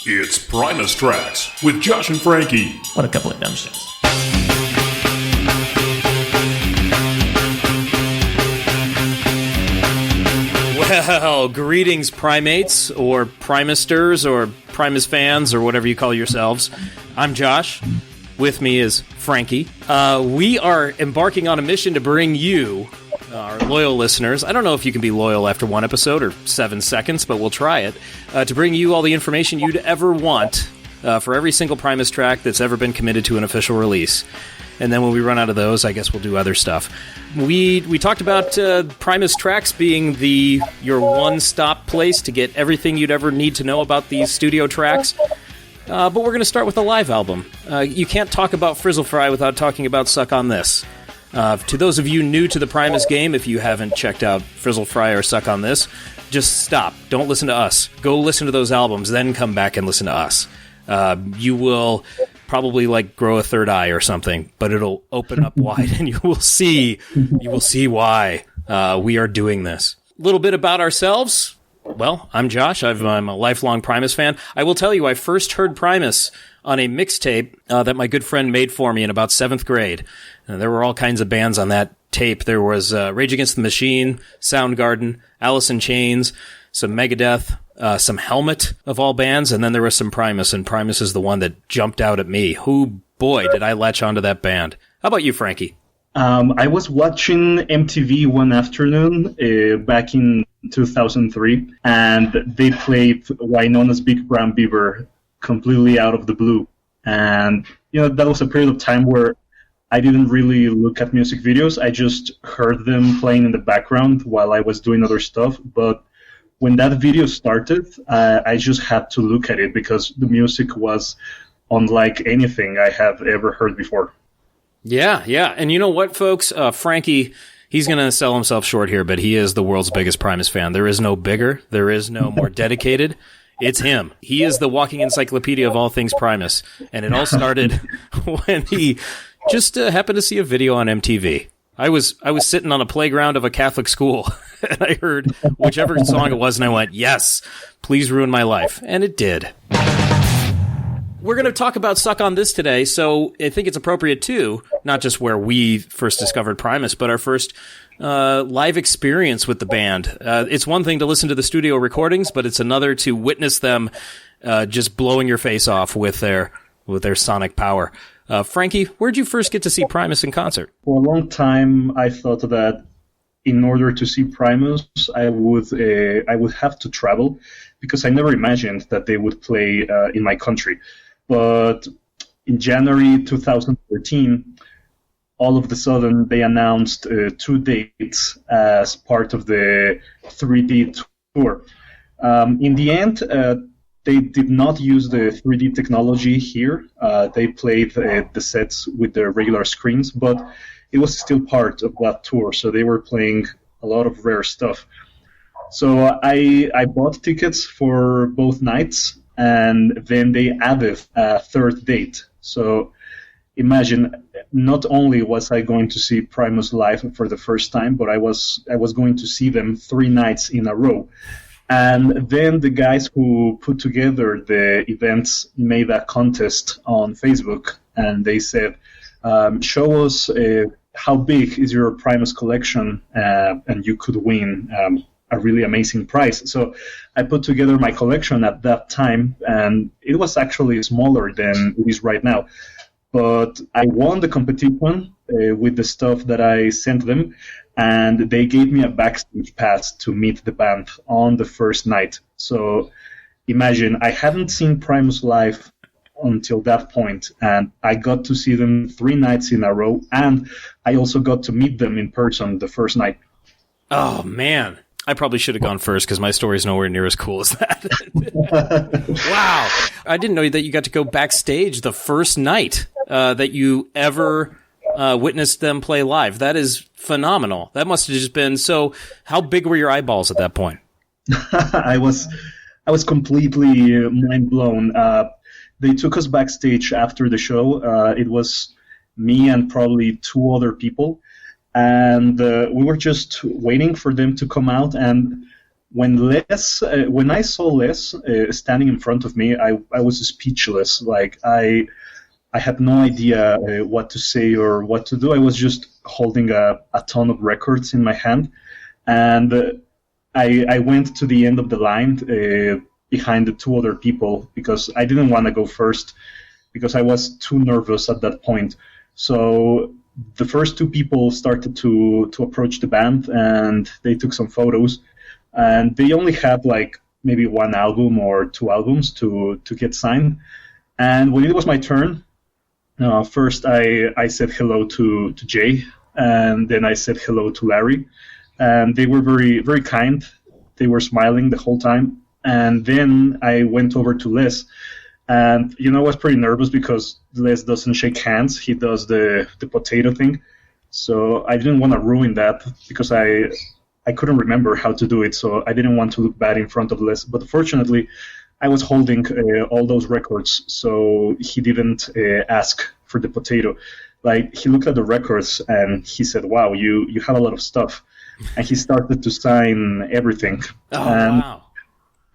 It's Primus Tracks with Josh and Frankie. What a couple of dumb shits. Well, greetings, primates, or primisters, or Primus fans, or whatever you call yourselves. I'm Josh. With me is Frankie. We are embarking on a mission to bring you, our loyal listeners, I don't know if you can be loyal after one episode or 7 seconds, but we'll try it, to bring you all the information you'd ever want for every single Primus track that's ever been committed to an official release. And then when we run out of those, I guess we'll do other stuff. We talked about Primus Tracks being your one-stop place to get everything you'd ever need to know about these studio tracks. But we're going to start with a live album. You can't talk about Frizzle Fry without talking about Suck on This. To those of you new to the Primus game, if you haven't checked out Frizzle Fry or Suck on This, just stop. Don't listen to us. Go listen to those albums, then come back and listen to us. You will probably grow a third eye or something, but it'll open up wide and you will see why we are doing this. A little bit about ourselves. Well, I'm Josh. I'm a lifelong Primus fan. I will tell you, I first heard Primus on a mixtape that my good friend made for me in about 7th grade. There were all kinds of bands on that tape. There was Rage Against the Machine, Soundgarden, Alice in Chains, some Megadeth, some Helmet of all bands, and then there was some Primus, and Primus is the one that jumped out at me. Boy, did I latch onto that band. How about you, Frankie? I was watching MTV one afternoon back in 2003, and they played Wynona's Big Brown Beaver completely out of the blue. And, that was a period of time where I didn't really look at music videos. I just heard them playing in the background while I was doing other stuff. But when that video started, I just had to look at it because the music was unlike anything I have ever heard before. Yeah. And you know what, folks? Frankie, he's going to sell himself short here, but he is the world's biggest Primus fan. There is no bigger. There is no more dedicated. It's him. He is the walking encyclopedia of all things Primus. And it all started when he just happened to see a video on MTV. I was sitting on a playground of a Catholic school, and I heard whichever song it was, and I went, yes, please ruin my life. And it did. We're going to talk about Suck on This today, so I think it's appropriate, too, not just where we first discovered Primus, but our first live experience with the band. It's one thing to listen to the studio recordings, but it's another to witness them just blowing your face off with their sonic power. Frankie, where'd you first get to see Primus in concert? For a long time, I thought that in order to see Primus, I would have to travel, because I never imagined that they would play in my country. But in January 2013, all of a sudden, they announced 2 dates as part of the 3D tour. In the end, they did not use the 3D technology here. They played the sets with the regular screens, but it was still part of that tour, so they were playing a lot of rare stuff. So I bought tickets for both nights, and then they added a 3rd date. So imagine, not only was I going to see Primus live for the first time, but I was going to see them 3 nights in a row. And then the guys who put together the events made a contest on Facebook, and they said, show us how big is your Primus collection, and you could win a really amazing prize. So I put together my collection at that time, and it was actually smaller than it is right now. But I won the competition with the stuff that I sent them, and they gave me a backstage pass to meet the band on the first night. So imagine, I hadn't seen Primus live until that point, and I got to see them 3 nights in a row, and I also got to meet them in person the first night. Oh, man. I probably should have gone first because my story's nowhere near as cool as that. Wow. I didn't know that you got to go backstage the first night that you ever witnessed them play live. That is phenomenal. That must have just been so. How big were your eyeballs at that point? I was completely mind blown. They took us backstage after the show. It was me and probably 2 other people. And we were just waiting for them to come out, and when I saw Les standing in front of me, I was speechless. Like I had no idea what to say or what to do. I was just holding a ton of records in my hand, and I went to the end of the line behind the two other people because I didn't want to go first because I was too nervous at that point. So the first two people started to approach the band, and they took some photos. And they only had like maybe one album or two albums to get signed. And when it was my turn, first I said hello to Jay, and then I said hello to Larry. And they were very, very kind. They were smiling the whole time. And then I went over to Les. And, I was pretty nervous because Les doesn't shake hands. He does the potato thing. So I didn't want to ruin that because I couldn't remember how to do it. So I didn't want to look bad in front of Les. But fortunately, I was holding all those records. So he didn't ask for the potato. Like, he looked at the records and he said, wow, you have a lot of stuff. And he started to sign everything. Oh, and wow.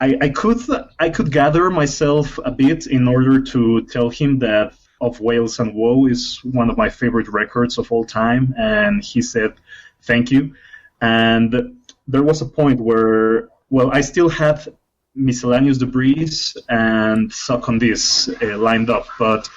I could gather myself a bit in order to tell him that Of Wales and Woe is one of my favorite records of all time, and he said thank you. And there was a point where, I still had Miscellaneous Debris and Suck on This lined up, but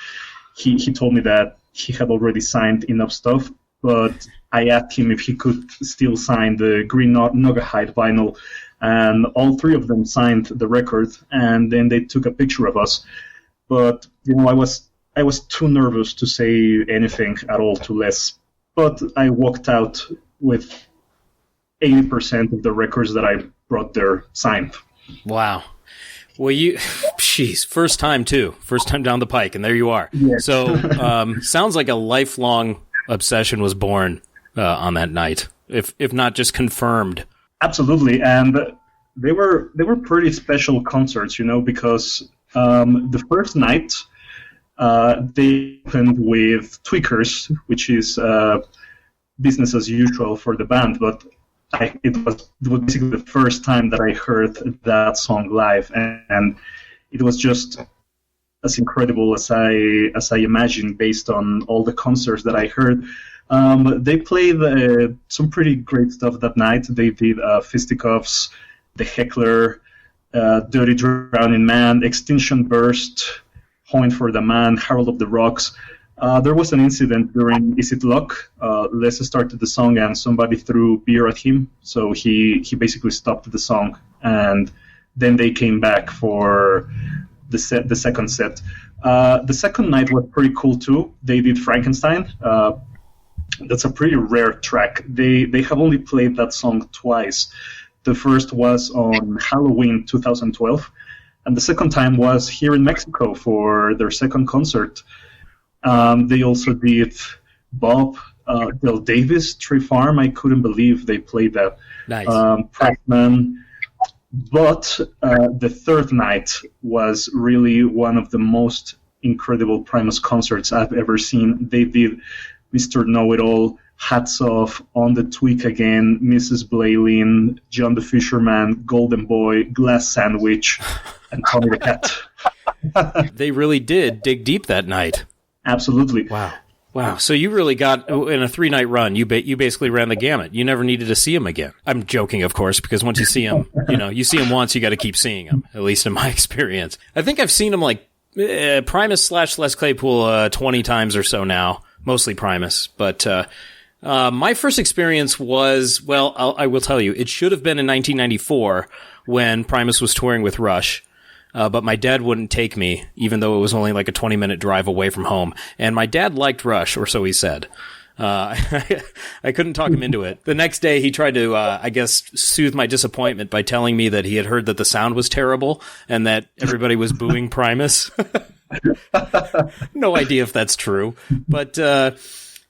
he told me that he had already signed enough stuff, but I asked him if he could still sign the Green Naugahyde vinyl, and all three of them signed the record, and then they took a picture of us. But I was too nervous to say anything at all to Les. But I walked out with 80% of the records that I brought there signed. Wow. Well, first time too. First time down the pike, and there you are. Yes. So, sounds like a lifelong obsession was born on that night, if not just confirmed. Absolutely, and they were pretty special concerts, because the first night they opened with Tweakers, which is business as usual for the band, but it was basically the first time that I heard that song live, and it was just as incredible as I imagined based on all the concerts that I heard. They played some pretty great stuff that night. They did Fisticuffs, The Heckler, Dirty Drowning Man, Extinction Burst, Point for the Man, Herald of the Rocks. There was an incident during Is It Luck? Les started the song and somebody threw beer at him, so he basically stopped the song, and then they came back for the second set. The second night was pretty cool too. They did Frankenstein. That's a pretty rare track. They have only played that song twice. The first was on Halloween 2012, and the second time was here in Mexico for their second concert. They also did Bob, Del Davis, Tree Farm. I couldn't believe they played that. Nice. Pressman. But the third night was really one of the most incredible Primus concerts I've ever seen. They did Mr. Know-It-All, Hats Off, On the Tweak Again, Mrs. Blaylin, John the Fisherman, Golden Boy, Glass Sandwich, and Tommy the Cat. They really did dig deep that night. Absolutely. Wow. So you really got, in a 3-night run, you basically ran the gamut. You never needed to see him again. I'm joking, of course, because once you see him, you see him once, you got to keep seeing him, at least in my experience. I think I've seen him like Primus / Les Claypool 20 times or so now. Mostly Primus, but my first experience was, I will tell you, it should have been in 1994 when Primus was touring with Rush, but my dad wouldn't take me, even though it was only like a 20-minute drive away from home. And my dad liked Rush, or so he said. I couldn't talk him into it. The next day, he tried to, soothe my disappointment by telling me that he had heard that the sound was terrible and that everybody was booing Primus. No idea if that's true. But the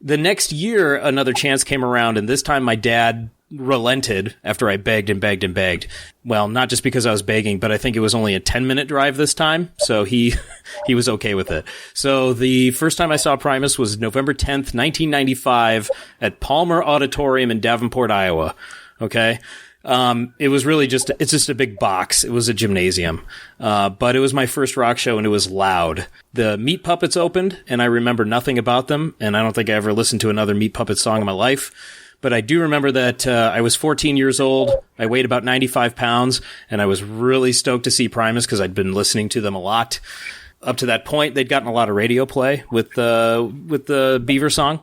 next year, another chance came around, and this time my dad relented after I begged and begged and begged. Well, not just because I was begging, but I think it was only a 10-minute drive this time, so he was okay with it. So the first time I saw Primus was November 10th, 1995 at Palmer Auditorium in Davenport, Iowa. Okay? It was really it's just a big box. It was a gymnasium. But it was my first rock show, and it was loud. The Meat Puppets opened, and I remember nothing about them, and I don't think I ever listened to another Meat Puppets song in my life. But I do remember that I was 14 years old. I weighed about 95 pounds, and I was really stoked to see Primus because I'd been listening to them a lot. Up to that point, they'd gotten a lot of radio play with the Beaver song.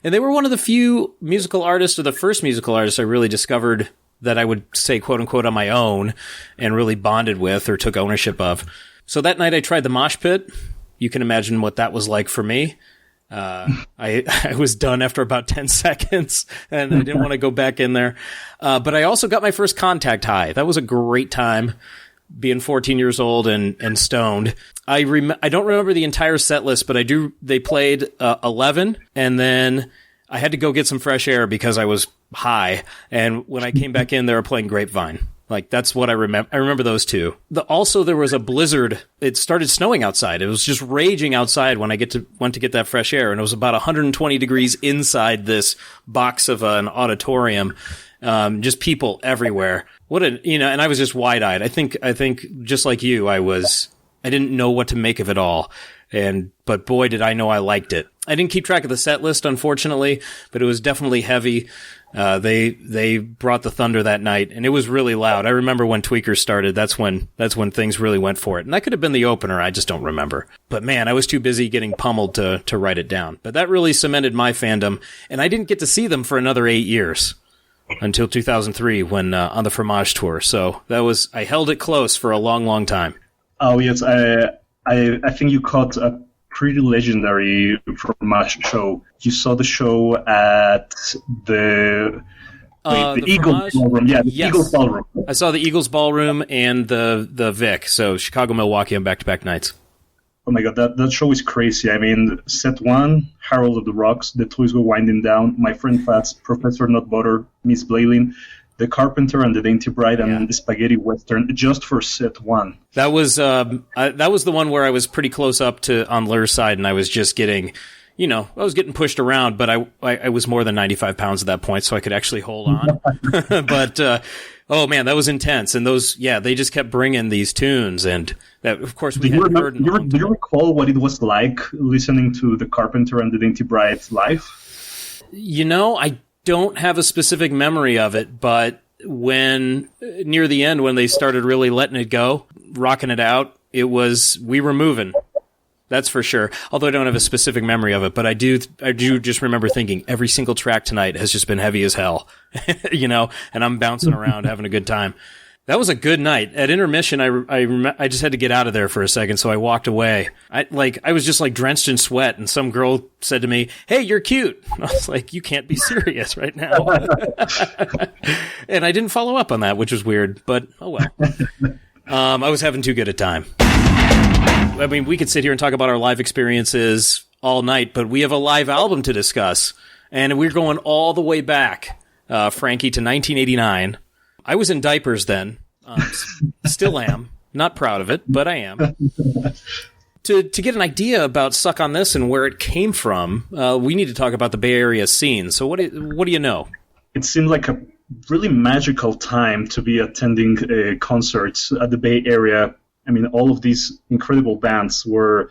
And they were one of the few musical artists, or the first musical artist I really discovered that I would say, quote unquote, on my own and really bonded with or took ownership of. So that night I tried the mosh pit. You can imagine what that was like for me. I was done after about 10 seconds and I didn't want to go back in there. But I also got my first contact high. That was a great time, being 14 years old and stoned. I don't remember the entire set list, but they played 11, and then I had to go get some fresh air because I was high. And when I came back in, they were playing Grapevine. Like, that's what I remember. I remember those two. Also, there was a blizzard. It started snowing outside. It was just raging outside when I went to get that fresh air. And it was about 120 degrees inside this box of an auditorium. Just people everywhere. And I was just wide-eyed. I think just like you, I didn't know what to make of it all. But boy, did I know I liked it. I didn't keep track of the set list, unfortunately, but it was definitely heavy. They brought the thunder that night, and it was really loud. I remember when Tweakers started. That's when things really went for it. And that could have been the opener. I just don't remember. But man, I was too busy getting pummeled to write it down. But that really cemented my fandom, and I didn't get to see them for another 8 years until 2003 when on the Fromage tour. So I held it close for a long, long time. Oh yes, I think you caught a pretty legendary Fromage show. You saw the show at the Eagles Ballroom. Yeah, the yes. Eagles Ballroom. I saw the Eagles Ballroom and the Vic. So Chicago, Milwaukee on back-to-back nights. Oh my god, that show is crazy. I mean, set one, Harold of the Rocks, The Toys Go Winding Down, My Friend Fats, Professor Not Butter, Miss Blaylin, The Carpenter and the Dainty Bride, and the Spaghetti Western, just for set one. That was the one where I was pretty close up to on Lur's side, and I was just getting, I was getting pushed around, but I was more than 95 pounds at that point, so I could actually hold on. But oh man, that was intense, and they just kept bringing these tunes, and that, of course, we hadn't heard. Do you recall what it was like listening to The Carpenter and the Dainty Bride live? I don't have a specific memory of it, but when near the end, when they started really letting it go, rocking it out, we were moving. That's for sure. Although I don't have a specific memory of it, but I do just remember thinking every single track tonight has just been heavy as hell, and I'm bouncing around having a good time. That was a good night. At intermission, I just had to get out of there for a second, so I walked away. I was just like drenched in sweat, and some girl said to me, "Hey, you're cute." And I was like, "You can't be serious right now." And I didn't follow up on that, which was weird, but oh well. I was having too good a time. I mean, we could sit here and talk about our live experiences all night, but we have a live album to discuss, and we're going all the way back, Frankie, to 1989. I was in diapers then. Still am. Not proud of it, but I am. To get an idea about Suck on This and where it came from, we need to talk about the Bay Area scene. So what do you know? It seemed like a really magical time to be attending concerts at the Bay Area. I mean, all of these incredible bands were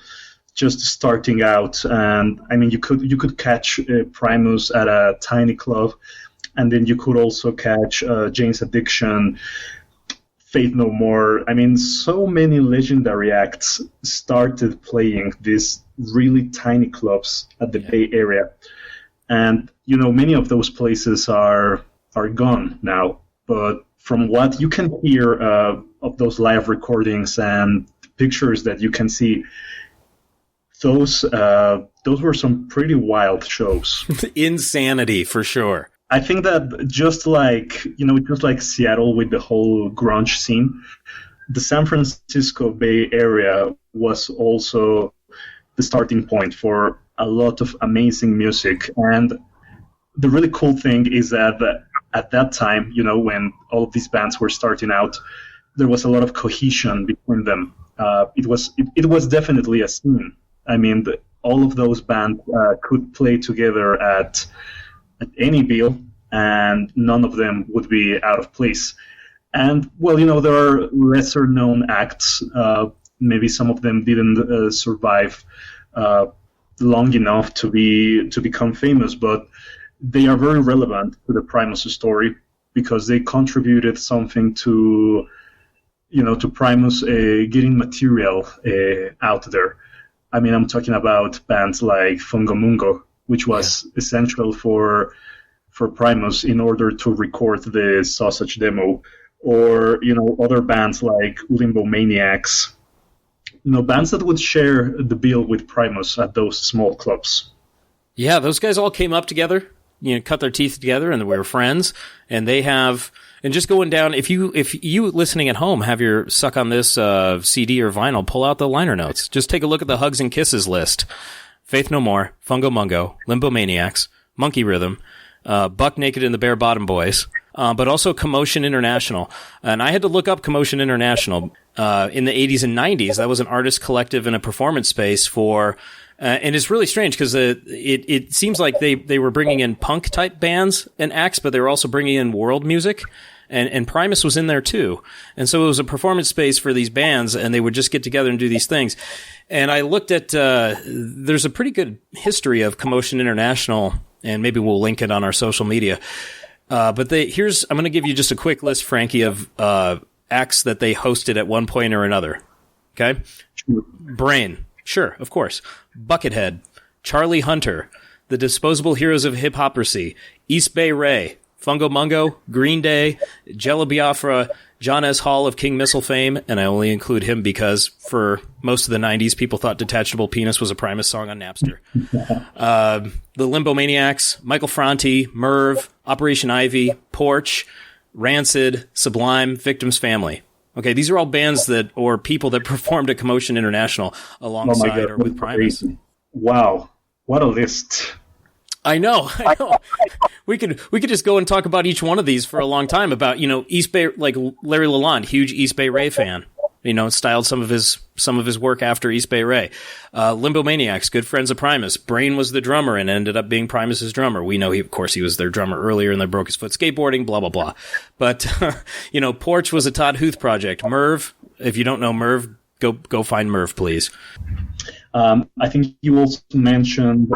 just starting out, and I mean, you could catch Primus at a tiny club. And then you could also catch Jane's Addiction, Faith No More. I mean, so many legendary acts started playing these really tiny clubs at the Bay Area. And, many of those places are gone now. But from what you can hear of those live recordings and pictures that you can see, those were some pretty wild shows. Insanity, for sure. I think that just like Seattle with the whole grunge scene, the San Francisco Bay Area was also the starting point for a lot of amazing music. And the really cool thing is that at that time, when all of these bands were starting out, there was a lot of cohesion between them. It was definitely a scene. I mean, all of those bands could play together at any bill, and none of them would be out of place. And, well, there are lesser-known acts. Maybe some of them didn't survive long enough to become famous, but they are very relevant to the Primus story because they contributed something to Primus getting material out there. I mean, I'm talking about bands like Fungo Mungo, which was essential for Primus in order to record the Sausage demo, or other bands like Limbo Maniacs. Bands that would share the bill with Primus at those small clubs. Yeah, those guys all came up together, cut their teeth together, and we were friends. And they have, and just going down, if you listening at home have your Suck on This CD or vinyl, pull out the liner notes. Just take a look at the Hugs and Kisses list. Faith No More, Fungo Mungo, Limbo Maniacs, Monkey Rhythm, Buck Naked and the Bare Bottom Boys, but also Commotion International. And I had to look up Commotion International. In the 80s and 90s, that was an artist collective in a performance space for, and it's really strange because it seems like they were bringing in punk type bands and acts, but they were also bringing in world music, and Primus was in there too. And so it was a performance space for these bands, and they would just get together and do these things. And I looked at, there's a pretty good history of Commotion International, and maybe we'll link it on our social media. But I'm going to give you just a quick list, Frankie, of acts that they hosted at one point or another. Okay? Brain. Sure, of course. Buckethead. Charlie Hunter. The Disposable Heroes of Hip-Hoperacy. East Bay Ray. Fungo Mungo. Green Day. Jello Biafra. John S. Hall of King Missile fame, and I only include him because for most of the 90s, people thought Detachable Penis was a Primus song on Napster. The Limbo Maniacs. Michael Franti. Merv. Operation Ivy. Porch. Rancid, Sublime, Victim's Family. Okay, these are all bands or people that performed at Commotion International alongside or with Primus. Wow, what a list! I know. We could just go and talk about each one of these for a long time. About East Bay, like Larry Lalonde, huge East Bay Ray fan. Styled some of his work after East Bay Ray. Limbo Maniacs, good friends of Primus. Brain was the drummer and ended up being Primus's drummer. We know he was their drummer earlier and they broke his foot skateboarding, blah, blah, blah. But, Porch was a Todd Huth project. Merv, if you don't know Merv, go find Merv, please. I think you also mentioned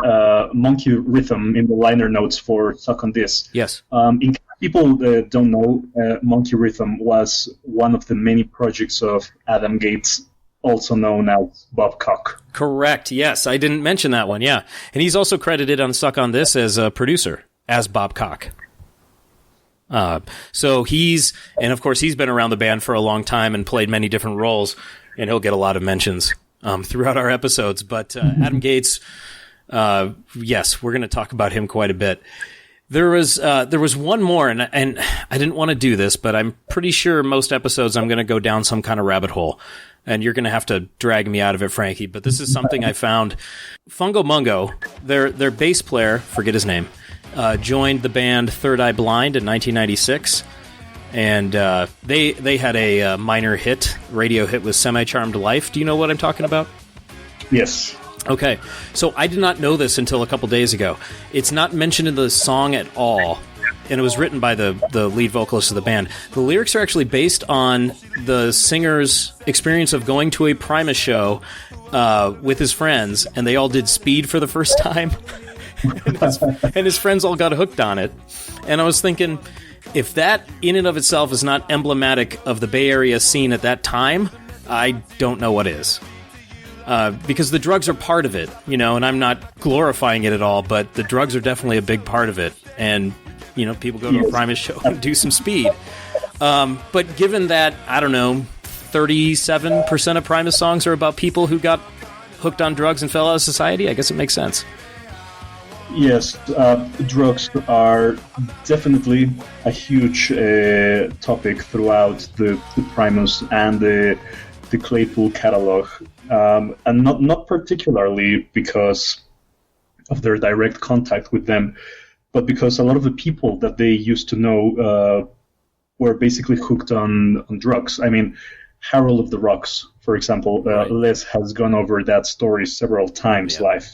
Monkey Rhythm in the liner notes for Suck on This. Yes. In case people don't know, Monkey Rhythm was one of the many projects of Adam Gates, also known as Bob Cock. Correct, yes. I didn't mention that one, yeah. And he's also credited on Suck on This as a producer, as Bob Cock. So of course he's been around the band for a long time and played many different roles, and he'll get a lot of mentions throughout our episodes. But Adam Gates, yes, we're going to talk about him quite a bit. There was one more, and I didn't want to do this, but I'm pretty sure most episodes I'm going to go down some kind of rabbit hole, and you're going to have to drag me out of it, Frankie. But this is something I found. Fungo Mungo, their bass player, forget his name, joined the band Third Eye Blind in 1996. And they had a minor radio hit with Semi-Charmed Life. Do you know what I'm talking about? Yes. Okay, so I did not know this until a couple days ago. It's not mentioned in the song at all, and it was written by the lead vocalist of the band. The lyrics are actually based on the singer's experience of going to a Primus show with his friends, and they all did Speed for the first time, and his friends all got hooked on it. And I was thinking, if that in and of itself is not emblematic of the Bay Area scene at that time, I don't know what is. Because the drugs are part of it, and I'm not glorifying it at all, but the drugs are definitely a big part of it. And, people go to a Primus show and do some Speed. But given that, I don't know, 37% of Primus songs are about people who got hooked on drugs and fell out of society, I guess it makes sense. Yes, drugs are definitely a huge topic throughout the Primus and the Claypool catalog, and not particularly because of their direct contact with them, but because a lot of the people that they used to know were basically hooked on drugs. I mean, Harold of the Rocks, for example. Les has gone over that story several times live.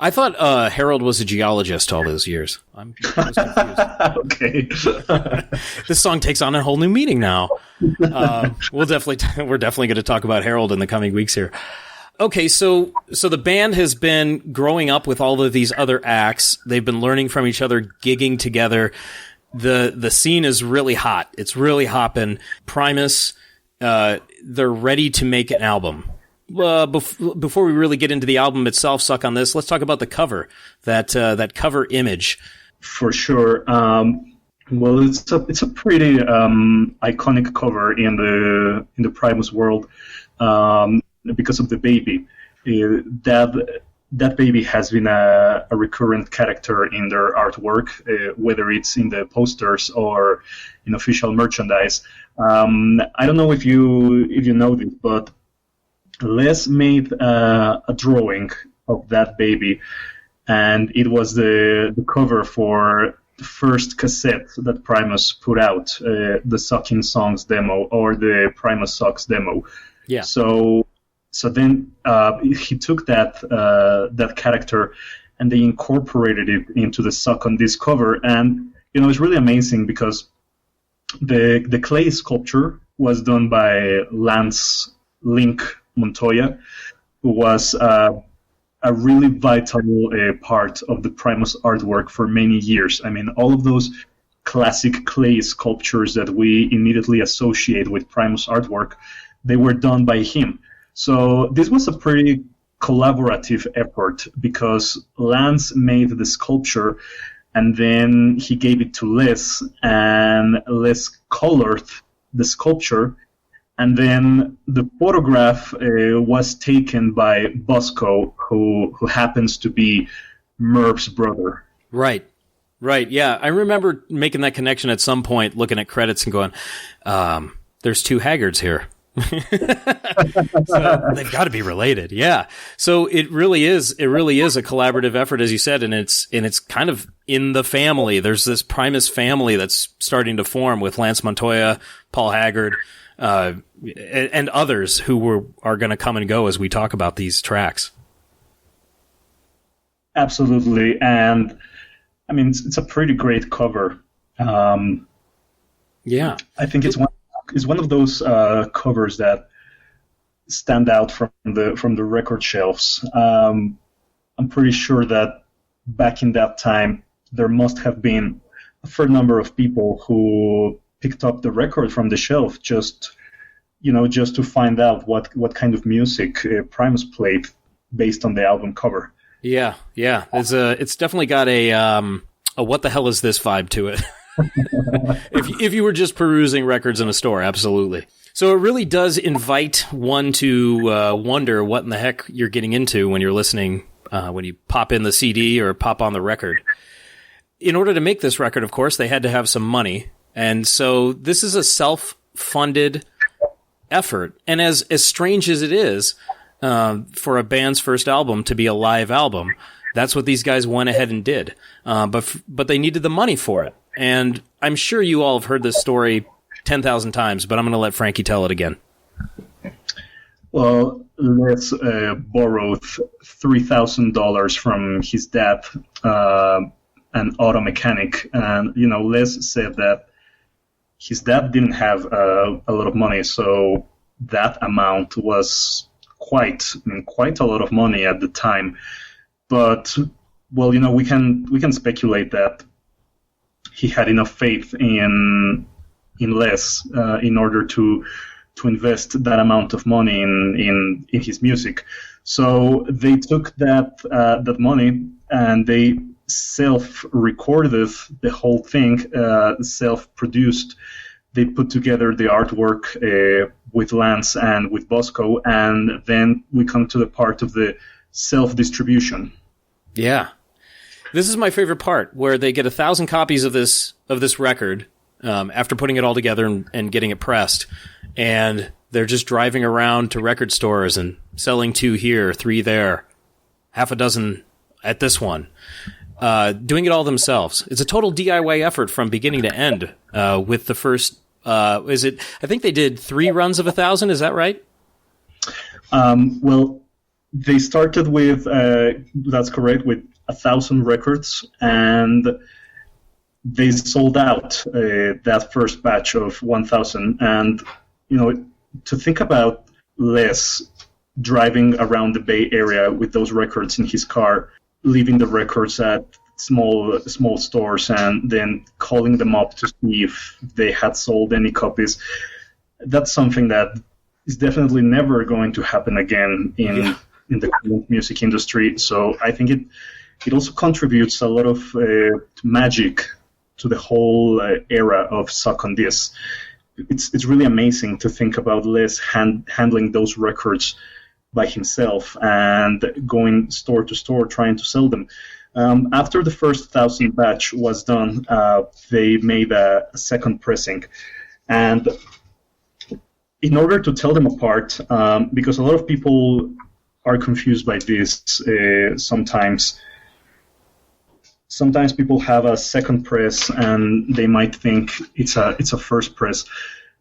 I thought Harold was a geologist all those years. I was confused. Okay. This song takes on a whole new meaning now. We're definitely going to talk about Harold in the coming weeks here. Okay, so the band has been growing up with all of these other acts. They've been learning from each other, gigging together. The scene is really hot. It's really hopping. Primus, they're ready to make an album. Before we really get into the album itself, suck on this, let's talk about the cover, that cover image. For sure. Well, it's a pretty iconic cover in the Primus world. Because of the baby. That baby has been a recurrent character in their artwork, whether it's in the posters or in official merchandise. I don't know if you know this, but Les made a drawing of that baby, and it was the cover for the first cassette that Primus put out, the Sucking Songs demo or the Primus Sucks demo. Yeah. So then he took that character and they incorporated it into the Suck on This cover, and it's really amazing because the clay sculpture was done by Lance Link Montoya, who was a really vital part of the Primus artwork for many years. I mean, all of those classic clay sculptures that we immediately associate with Primus artwork, they were done by him. So this was a pretty collaborative effort because Lance made the sculpture and then he gave it to Les, and Les colored the sculpture, and then the photograph was taken by Bosco, who happens to be Merv's brother. Right, yeah. I remember making that connection at some point, looking at credits and going, there's two Haggards here. So they've got to be related. Yeah. So it really is a collaborative effort, as you said, and it's kind of in the family. There's this Primus family that's starting to form with Lance Montoya, Paul Haggard, and others who are going to come and go as we talk about these tracks. Absolutely. And I mean, it's a pretty great cover. Yeah. I think it's one of those covers that stand out from the record shelves. I'm pretty sure that back in that time there must have been a fair number of people who picked up the record from the shelf just to find out what kind of music Primus played based on the album cover. Yeah. It's definitely got a what the hell is this vibe to it. if you were just perusing records in a store, absolutely. So it really does invite one to wonder what in the heck you're getting into when you're listening, when you pop in the CD or pop on the record. In order to make this record, of course, they had to have some money. And so this is a self-funded effort. And as strange as it is for a band's first album to be a live album, that's what these guys went ahead and did. But they needed the money for it. And I'm sure you all have heard this story 10,000 times, but I'm going to let Frankie tell it again. Well, Les borrowed $3,000 from his dad, an auto mechanic. And, Les said that his dad didn't have a lot of money, so that amount was quite a lot of money at the time. But, well, we can speculate that he had enough faith in Les in order to invest that amount of money in his music. So they took that money and they self-recorded the whole thing, self-produced. They put together the artwork with Lance and with Bosco, and then we come to the part of the self-distribution. Yeah. This is my favorite part, where they get 1,000 copies of this record after putting it all together and getting it pressed, and they're just driving around to record stores and selling 2 here, 3 there, half a dozen at this one, doing it all themselves. It's a total DIY effort from beginning to end, with the first Is it? I think they did 3 runs of 1,000. Is that right? Well, they started with, that's correct, with 1,000 records, and they sold out that first batch of 1,000. And, to think about Les driving around the Bay Area with those records in his car, leaving the records at small stores, and then calling them up to see if they had sold any copies, that's something that is definitely never going to happen again in the current music industry. So I think it also contributes a lot of magic to the whole era of Suck on This. It's really amazing to think about Les handling those records by himself and going store to store trying to sell them. After the first 1,000 batch was done, they made a second pressing. And in order to tell them apart, because a lot of people are confused by this sometimes. Sometimes people have a second press and they might think it's a first press.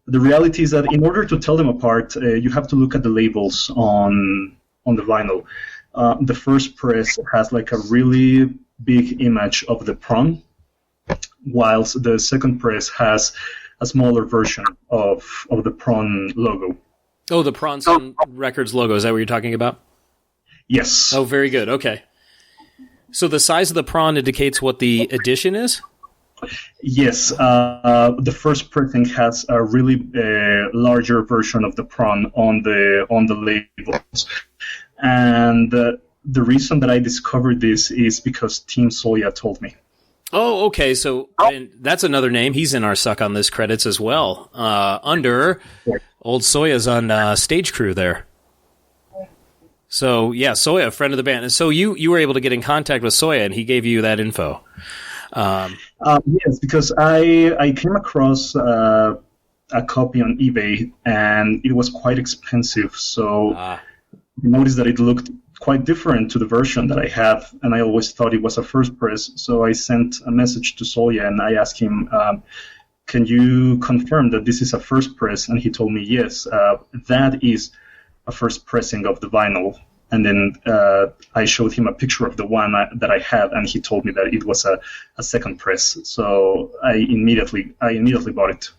The reality is that in order to tell them apart, you have to look at the labels on the vinyl. The first press has like a really big image of the prawn, whilst the second press has a smaller version of the prawn logo. Oh, the Prawn Sun Records logo. Is that what you're talking about? Yes. Oh, very good. Okay. So the size of the prawn indicates what the edition is? Yes. The first pressing has a really larger version of the prawn on the labels. And the reason that I discovered this is because Team Soya told me. Oh, okay. So and that's another name. He's in our Suck on This credits as well. Under old Soya's on stage crew there. So yeah, Soya, a friend of the band. And so you were able to get in contact with Soya, and he gave you that info. Yes, because I came across a copy on eBay, and it was quite expensive. So I noticed that it looked quite different to the version that I have, and I always thought it was a first press. So I sent a message to Soya, and I asked him, can you confirm that this is a first press? And he told me, yes, that is a first pressing of the vinyl. And then I showed him a picture of the one that I had, and he told me that it was a second press. So I immediately bought it.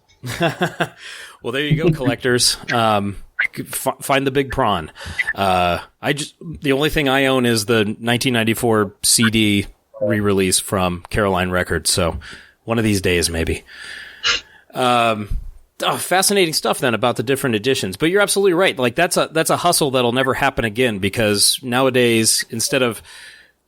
Well, there you go, collectors. Find the big prawn. The only thing I own is the 1994 CD re-release from Caroline Records. So one of these days, maybe. Fascinating stuff then about the different editions. But you're absolutely right. Like that's a hustle that'll never happen again, because nowadays, instead of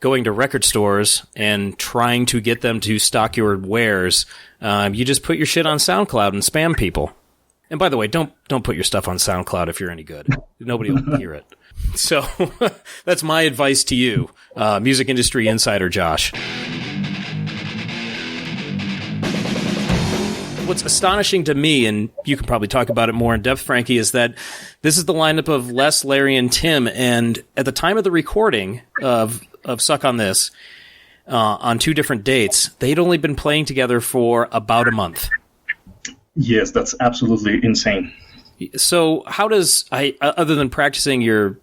going to record stores and trying to get them to stock your wares, you just put your shit on SoundCloud and spam people. And by the way, don't put your stuff on SoundCloud if you're any good. Nobody will hear it. So that's my advice to you, music industry insider Josh. What's astonishing to me, and you can probably talk about it more in depth, Frankie, is that this is the lineup of Les, Larry, and Tim. And at the time of the recording of Suck on This, on 2 different dates, they'd only been playing together for about a month. Yes, that's absolutely insane. So how does, other than practicing your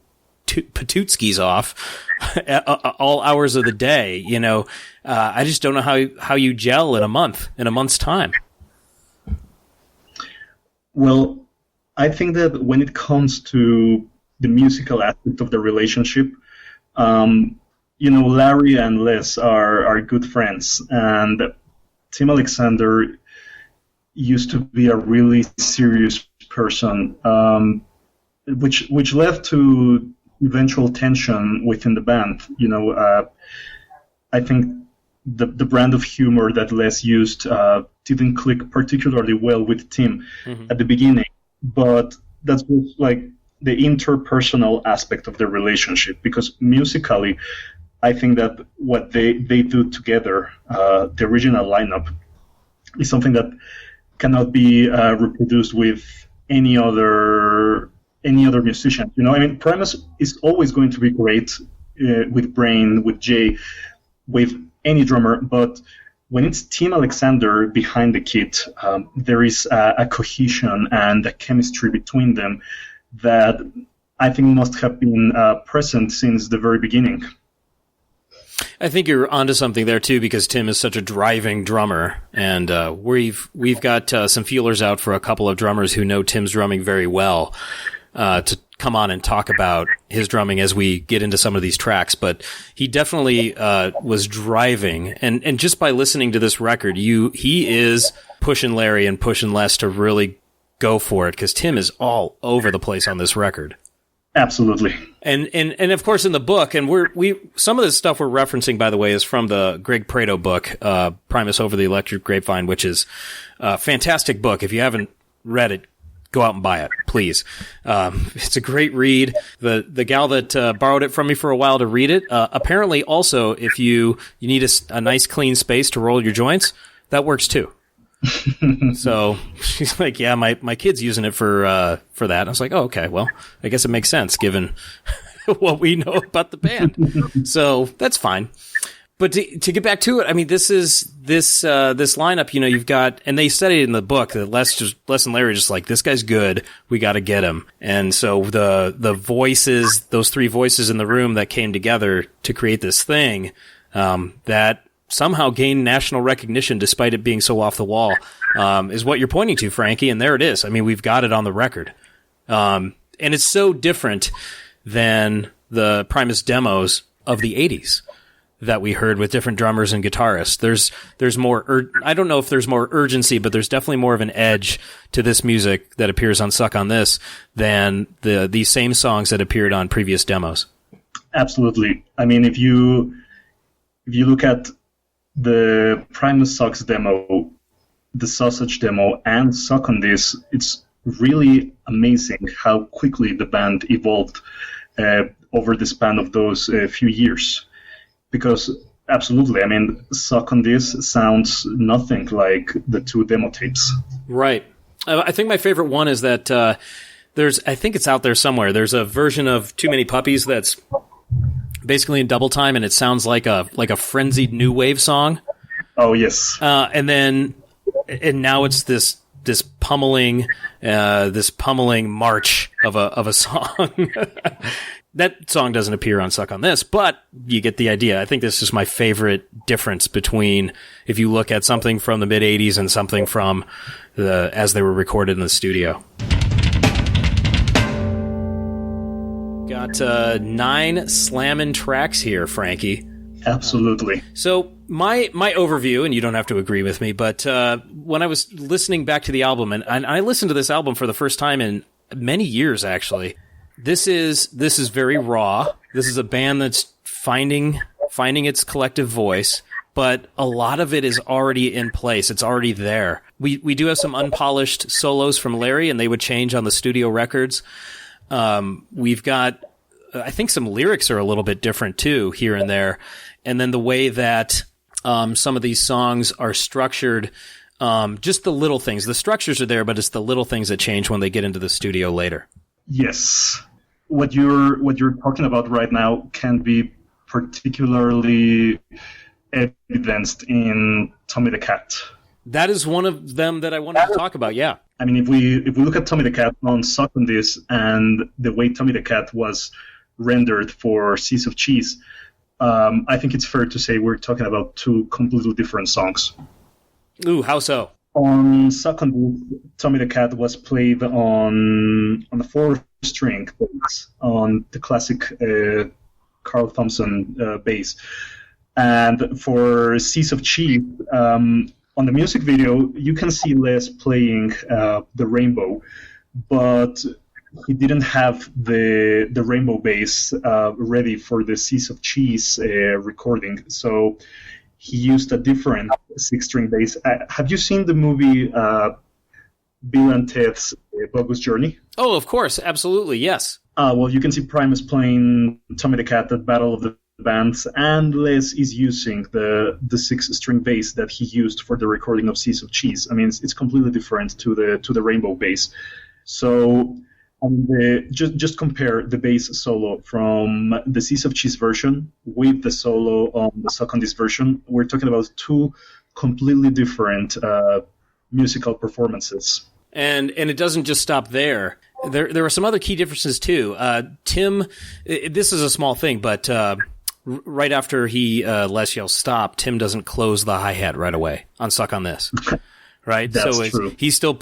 patutskis off all hours of the day, I just don't know how you gel in a month's time. Well, I think that when it comes to the musical aspect of the relationship, Larry and Les are good friends, and Tim Alexander used to be a really serious person, which led to eventual tension within the band. I think the brand of humor that Les used didn't click particularly well with Tim at the beginning, but that's like the interpersonal aspect of the relationship, because musically, I think that what they do together, the original lineup, is something that cannot be reproduced with any other musician. Primus is always going to be great with Brain, with Jay, with any drummer, but when it's Tim Alexander behind the kit, there is a cohesion and a chemistry between them that I think must have been present since the very beginning. I think you're onto something there too, because Tim is such a driving drummer, and we've got some feelers out for a couple of drummers who know Tim's drumming very well to come on and talk about his drumming as we get into some of these tracks. But he definitely was driving, and just by listening to this record, he is pushing Larry and pushing Les to really go for it, because Tim is all over the place on this record. Absolutely. And of course in the book, and we some of this stuff we're referencing, by the way, is from the Greg Prato book, Primus Over the Electric Grapevine, which is a fantastic book. If you haven't read it, go out and buy it, please. It's a great read. The gal that borrowed it from me for a while to read it, apparently also, if you need a nice clean space to roll your joints, that works too. So she's like, yeah, my kid's using it for that. I was like, oh, okay, well, I guess it makes sense given what we know about the band. So that's fine. But to get back to it, I mean, this lineup, you've got, and they said it in the book that Les and Larry are just like, this guy's good, we got to get him. And so the voices, those three voices in the room that came together to create this thing, that somehow gained national recognition despite it being so off the wall, is what you're pointing to, Frankie. And there it is. I mean, we've got it on the record. And it's so different than the Primus demos of the 80s that we heard with different drummers and guitarists. There's more, I don't know if there's more urgency, but there's definitely more of an edge to this music that appears on Suck on This than these same songs that appeared on previous demos. Absolutely. I mean, if you look at the Primus Sucks demo, the Sausage demo, and Suck on This, it's really amazing how quickly the band evolved over the span of those few years. Because, absolutely, I mean, Suck on This sounds nothing like the two demo tapes. Right. I think my favorite one is that I think it's out there somewhere, there's a version of Too Many Puppies that's basically in double time, and it sounds like a frenzied new wave song. Oh, yes. And now it's this pummeling march of a song. That song doesn't appear on Suck on This, but you get the idea. I think this is my favorite difference between if you look at something from the mid-'80s and something from as they were recorded in the studio. Got 9 slammin' tracks here, Frankie. Absolutely. So my overview, and you don't have to agree with me, but when I was listening back to the album, and I listened to this album for the first time in many years, actually. This is very raw. This is a band that's finding its collective voice, but a lot of it is already in place. It's already there. We do have some unpolished solos from Larry, and they would change on the studio records. We've got, I think some lyrics are a little bit different too, here and there. And then the way that some of these songs are structured, just the little things. The structures are there, but it's the little things that change when they get into the studio later. Yes. What you're talking about right now can be particularly evidenced in Tommy the Cat. That is one of them that I wanted to talk about, yeah. I mean, if we look at Tommy the Cat on Suck on This and the way Tommy the Cat was rendered for Seas of Cheese, I think it's fair to say we're talking about two completely different songs. Ooh, how so? On Suck on This, Tommy the Cat was played on a 4-string bass, on the classic Carl Thompson bass. And for Seas of Cheese, on the music video, you can see Les playing the rainbow, but he didn't have the rainbow bass ready for the Seas of Cheese recording, so he used a different 6-string bass. Have you seen the movie Bill and Ted's Bogus Journey? Oh, of course, absolutely, yes. Well, you can see Primus playing Tommy the Cat at Battle of the Bands, and Les is using the 6-string bass that he used for the recording of Seas of Cheese. I mean, it's completely different to the rainbow bass. So just compare the bass solo from the Seas of Cheese version with the solo on the Suck on This version. We're talking about two completely different musical performances. And it doesn't just stop there. There are some other key differences too. Tim, this is a small thing, but right after he Les yells stop, Tim doesn't close the hi-hat right away on Suck on This. Right? That's true. He's still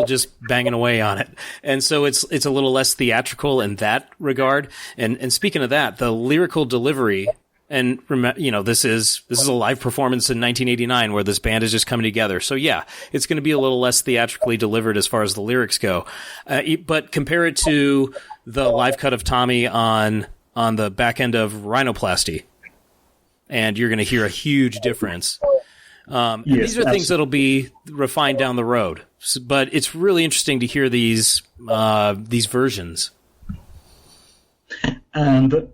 just banging away on it. And so it's a little less theatrical in that regard. And speaking of that, the lyrical delivery, and this is a live performance in 1989 where this band is just coming together. So yeah, it's going to be a little less theatrically delivered as far as the lyrics go. But compare it to the live cut of Tommy on the back end of Rhinoplasty, and you're going to hear a huge difference. Yes, these are things that'll be refined down the road. But it's really interesting to hear these versions. And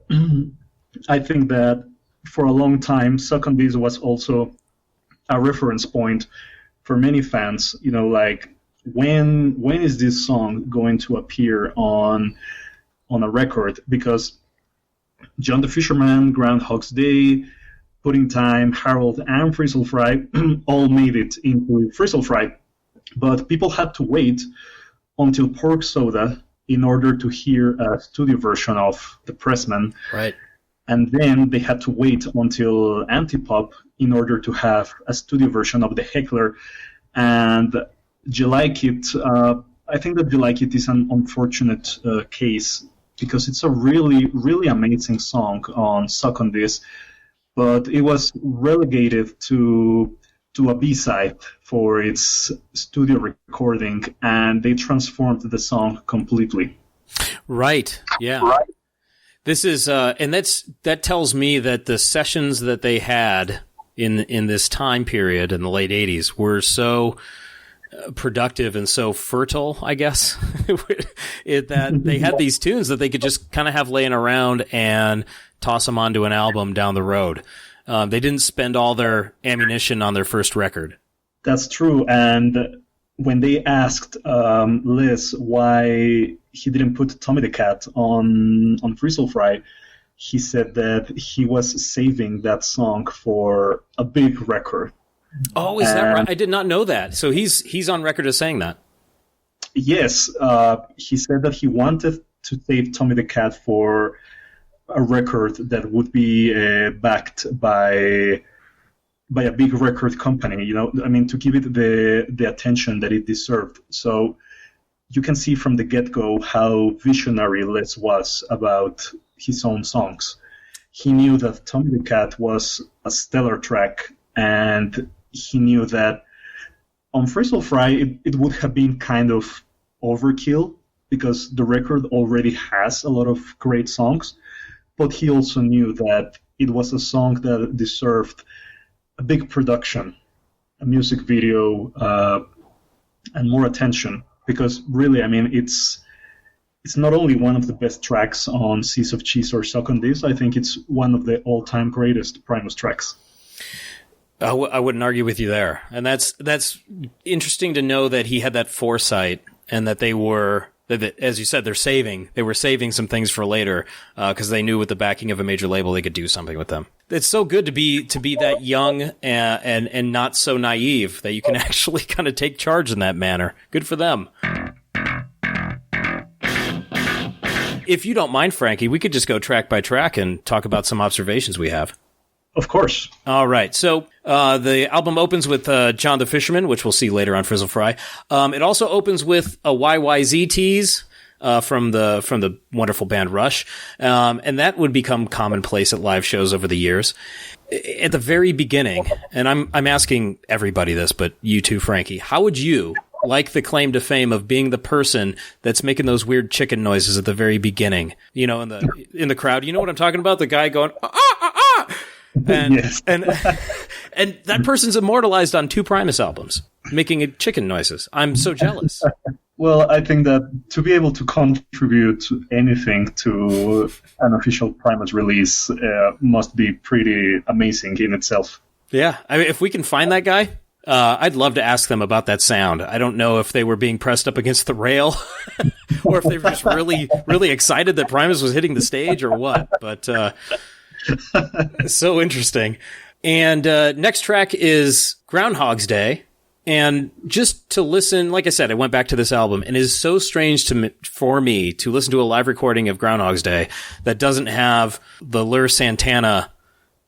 I think that for a long time, Suck on This was also a reference point for many fans. Like when is this song going to appear on a record? Because John the Fisherman, Groundhog's Day, Pudding Time, Harold, and Frizzle Fry all made it into Frizzle Fry, but people had to wait until Pork Soda in order to hear a studio version of The Pressman. Right. And then they had to wait until Antipop in order to have a studio version of The Heckler. And You Like It, I think that You Like It is an unfortunate case because it's a really, really amazing song on Suck on This, but it was relegated to a B-side for its studio recording, and they transformed the song completely. Right, yeah. Right. This is, and that tells me that the sessions that they had in this time period in the late 80s were so productive and so fertile, I guess, that they had these tunes that they could just kind of have laying around and toss them onto an album down the road. They didn't spend all their ammunition on their first record. That's true. And when they asked Liz why he didn't put Tommy the Cat on Frizzle Fry, he said that he was saving that song for a big record. Oh, is that right? I did not know that. So he's on record as saying that. Yes. He said that he wanted to save Tommy the Cat for a record that would be backed by a big record company, to give it the attention that it deserved. So you can see from the get-go how visionary Les was about his own songs. He knew that Tommy the Cat was a stellar track, and he knew that on Frizzle Fry it would have been kind of overkill because the record already has a lot of great songs, but he also knew that it was a song that deserved a big production, a music video, and more attention, because really, it's not only one of the best tracks on Seas of Cheese or Suck on This, I think it's one of the all-time greatest Primus tracks. I wouldn't argue with you there. And that's interesting to know that he had that foresight and that they were, that, as you said, they were saving some things for later because they knew with the backing of a major label they could do something with them. It's so good to be that young and not so naive that you can actually kind of take charge in that manner. Good for them. If you don't mind, Frankie, we could just go track by track and talk about some observations we have. Of course. All right. So the album opens with John the Fisherman, which we'll see later on Frizzle Fry. It also opens with a YYZ tease from the wonderful band Rush, and that would become commonplace at live shows over the years. At the very beginning, and I'm asking everybody this, but you too, Frankie, how would you like the claim to fame of being the person that's making those weird chicken noises at the very beginning? In the crowd. You know what I'm talking about? The guy going ah ah ah. And, yes. and that person's immortalized on 2 Primus albums, making chicken noises. I'm so jealous. Well, I think that to be able to contribute anything to an official Primus release must be pretty amazing in itself. Yeah, I mean, if we can find that guy, I'd love to ask them about that sound. I don't know if they were being pressed up against the rail or if they were just really, really excited that Primus was hitting the stage or what, but... so interesting. And next track is Groundhog's Day. And just to listen, like I said, I went back to this album, and it is so strange for me to listen to a live recording of Groundhog's Day that doesn't have the Lur Santana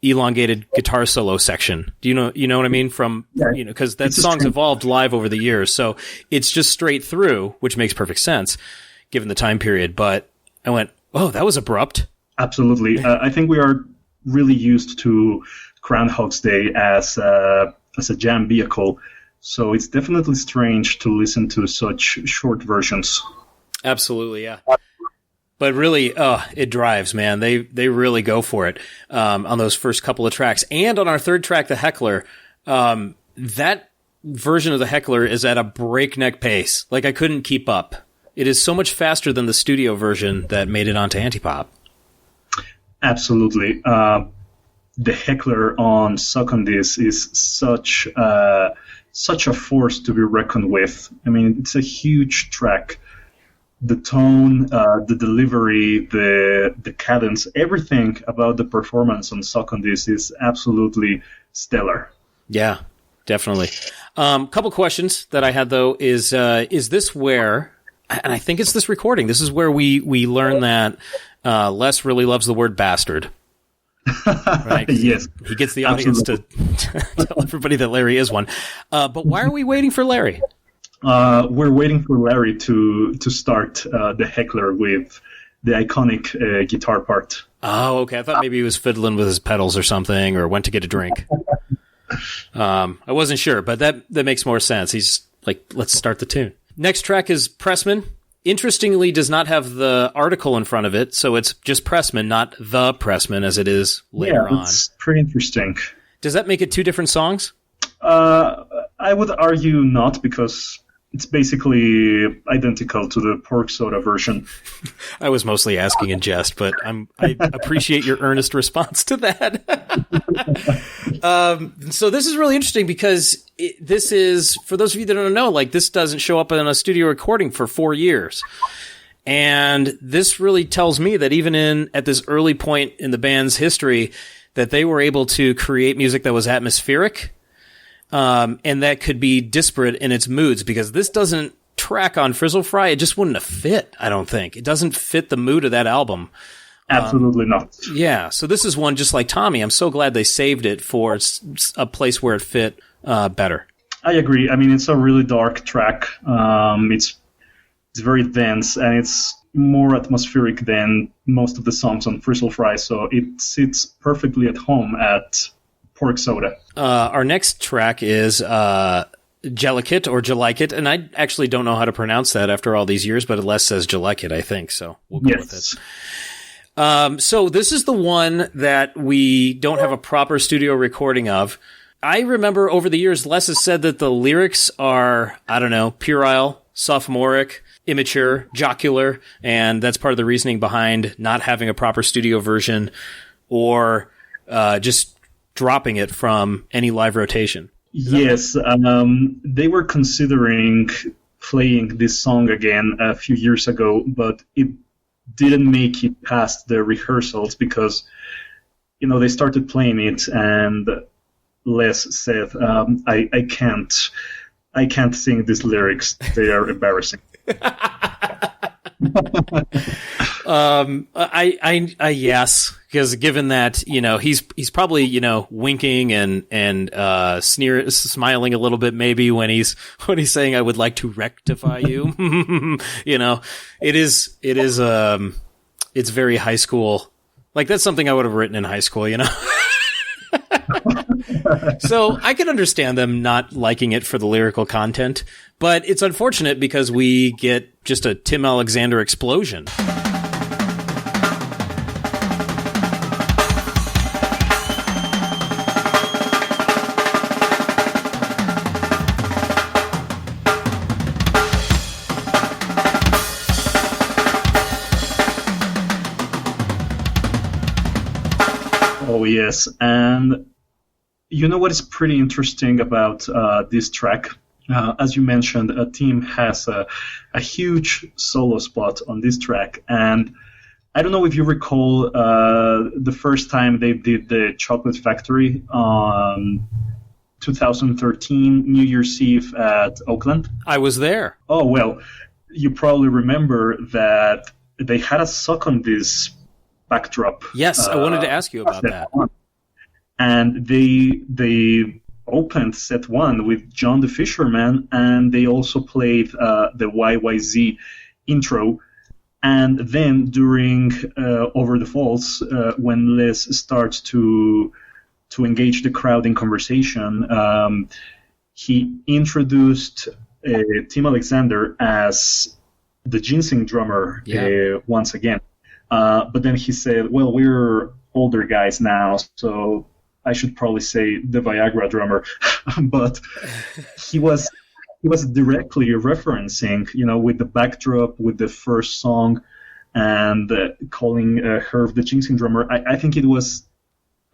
elongated guitar solo section. Do you know what I mean? Because that song's evolved live over the years, so it's just straight through, which makes perfect sense given the time period. But I went, oh, that was abrupt. Absolutely. I think we are really used to Groundhog's Day as a jam vehicle. So it's definitely strange to listen to such short versions. Absolutely, yeah. But really, it drives, man. They really go for it on those first couple of tracks. And on our third track, The Heckler, that version of The Heckler is at a breakneck pace. Like, I couldn't keep up. It is so much faster than the studio version that made it onto Antipop. Absolutely. The Heckler on Suck on This is such a force to be reckoned with. I mean, it's a huge track. The tone, the delivery, the cadence, everything about the performance on Suck on This is absolutely stellar. Yeah, definitely. Couple questions that I had, though, is this where, and I think it's this recording, this is where we learn that Les really loves the word bastard. Right? Yes. He gets the audience to tell everybody that Larry is one. But why are we waiting for Larry? We're waiting for Larry to start the Heckler with the iconic guitar part. Oh, okay. I thought maybe he was fiddling with his pedals or something, or went to get a drink. I wasn't sure, but that makes more sense. He's like, let's start the tune. Next track is Pressman. Interestingly, does not have the article in front of it, so it's just Pressman, not the Pressman, as it is later on. That's pretty interesting. Does that make it two different songs? I would argue not, because it's basically identical to the Pork Soda version. I was mostly asking in jest, but I appreciate your earnest response to that. So this is really interesting because this is, for those of you that don't know, like, this doesn't show up in a studio recording for 4 years. And this really tells me that even at this early point in the band's history, that they were able to create music that was atmospheric, and that could be disparate in its moods, because this doesn't track on Frizzle Fry. It just wouldn't have fit, I don't think. It doesn't fit the mood of that album. Absolutely not. Yeah, so this is one just like Tommy. I'm so glad they saved it for a place where it fit better. I agree. I mean, it's a really dark track. It's very dense, and it's more atmospheric than most of the songs on Frizzle Fry, so it sits perfectly at home at Pork Soda. Our next track is Jellicate or Jellicate, and I actually don't know how to pronounce that after all these years, but Les says Jellicate, I think, so we'll go with it. So this is the one that we don't have a proper studio recording of. I remember over the years, Les has said that the lyrics are, I don't know, puerile, sophomoric, immature, jocular, and that's part of the reasoning behind not having a proper studio version or just dropping it from any live rotation. Yes, they were considering playing this song again a few years ago, but it didn't make it past the rehearsals because, they started playing it, and Les said, I can't sing these lyrics. They are embarrassing. Yes, because given that, he's probably, winking and smiling a little bit maybe when he's saying, I would like to rectify you. It's very high school. Like, that's something I would have written in high school, So I can understand them not liking it for the lyrical content, but it's unfortunate because we get just a Tim Alexander explosion. Oh, yes. And you know what is pretty interesting about this track? As you mentioned, Tim has a huge solo spot on this track, and I don't know if you recall the first time they did the Chocolate Factory on 2013 New Year's Eve at Oakland. I was there. Oh, well, you probably remember that they had a Suck on This backdrop. Yes, I wanted to ask you about that. And they opened set one with John the Fisherman, and they also played the YYZ intro. And then during Over the Falls, when Les starts to engage the crowd in conversation, he introduced Tim Alexander as the ginseng drummer once again. But then he said, well, we're older guys now, so I should probably say the Viagra drummer. But he was directly referencing, with the backdrop, with the first song, and calling Herb the ginseng drummer. I think it was